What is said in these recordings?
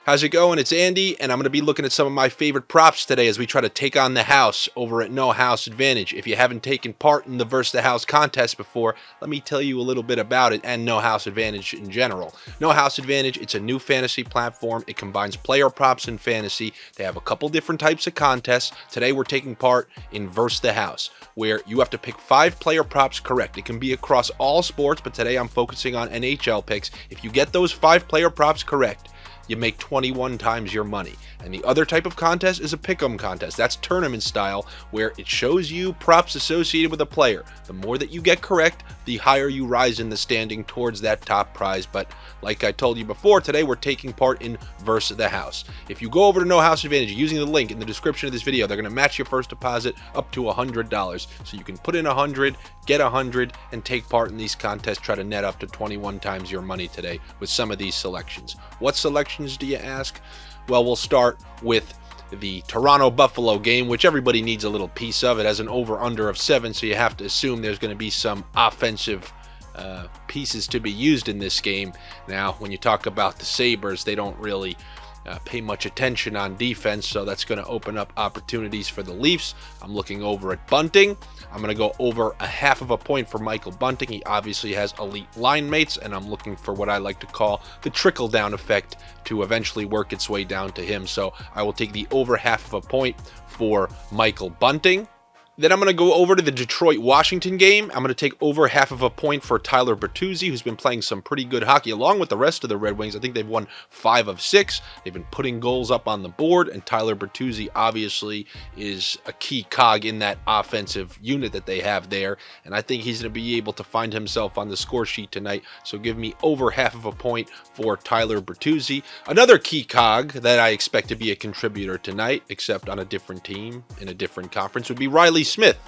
How's it going? It's Andy, and I'm going to be looking at some of my favorite props today as we try to take on the house over at No House Advantage. If you haven't taken part in the Versus the House contest before, let me tell you a little bit about it and No House Advantage in general. No House Advantage, it's a new fantasy platform. It combines player props and fantasy. They have a couple different types of contests. Today we're taking part in Versus the House, where you have to pick 5 player props correct. It can be across all sports, but today I'm focusing on NHL picks. If you get those 5 player props correct, you make 21 times your money. And the other type of contest is a pick'em contest. That's tournament style, where it shows you props associated with a player. The more that you get correct, the higher you rise in the standing towards that top prize. But like I told you before, today we're taking part in Versus the House. If you go over to No House Advantage using the link in the description of this video, they're going to match your first deposit up to $100. So you can put in 100, get 100, and take part in these contests. Try to net up to 21 times your money today with some of these selections. What selections do you ask? Well, we'll start with the Toronto-Buffalo game, which everybody needs a little piece of. It has an over-under of 7, so you have to assume there's going to be some offensive pieces to be used in this game. Now, when you talk about the Sabres, they don't really pay much attention on defense, so that's going to open up opportunities for the Leafs. I'm looking over at Bunting. I'm going to go over a half of a point for Michael Bunting. He obviously has elite line mates, and I'm looking for what I like to call the trickle-down effect to eventually work its way down to him. So I will take the over half of a point for Michael Bunting. Then I'm going to go over to the Detroit-Washington game. I'm going to take over half of a point for Tyler Bertuzzi, who's been playing some pretty good hockey, along with the rest of the Red Wings. I think they've won 5 of 6. They've been putting goals up on the board, and Tyler Bertuzzi obviously is a key cog in that offensive unit that they have there, and I think he's going to be able to find himself on the score sheet tonight. So give me over half of a point for Tyler Bertuzzi. Another key cog that I expect to be a contributor tonight, except on a different team in a different conference, would be Riley Smith,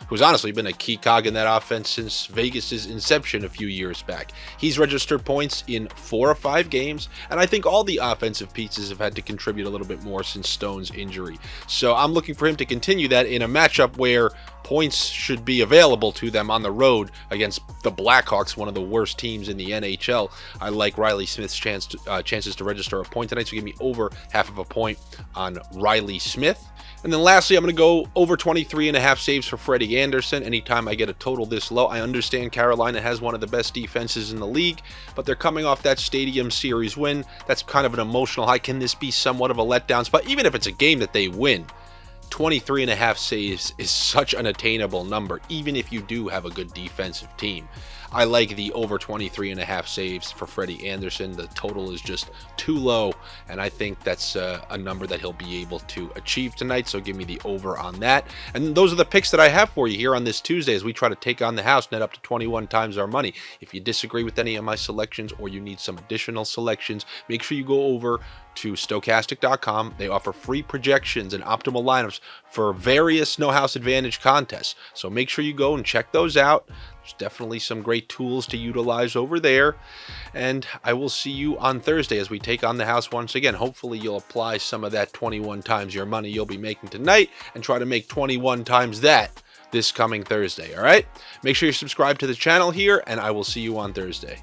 who's honestly been a key cog in that offense since Vegas's inception a few years back. He's registered points in 4 or 5 games, and I think all the offensive pieces have had to contribute a little bit more since Stone's injury. So I'm looking for him to continue that in a matchup where points should be available to them on the road against the Blackhawks, one of the worst teams in the NHL. I like Riley Smith's chances to register a point tonight, so give me over half of a point on Riley Smith. And then lastly, I'm going to go over 23.5 saves for Freddy Andersen. Anytime I get a total this low, I understand Carolina has one of the best defenses in the league, but they're coming off that Stadium Series win. That's kind of an emotional high. Can this be somewhat of a letdown? But even if it's a game that they win, 23.5 saves is such an attainable number, even if you do have a good defensive team. I like the over 23.5 saves for Freddy Andersen. The total is just too low, and I think that's a number that he'll be able to achieve tonight, so give me the over on that. And those are the picks that I have for you here on this Tuesday as we try to take on the house, net up to 21 times our money. If you disagree with any of my selections or you need some additional selections, make sure you go over to stokastic.com. They offer free projections and optimal lineups for various No House Advantage contests. So make sure you go and check those out. There's definitely some great tools to utilize over there. And I will see you on Thursday as we take on the house once again. Hopefully you'll apply some of that 21 times your money you'll be making tonight and try to make 21 times that this coming Thursday. All right? Make sure you subscribe to the channel here, and I will see you on Thursday.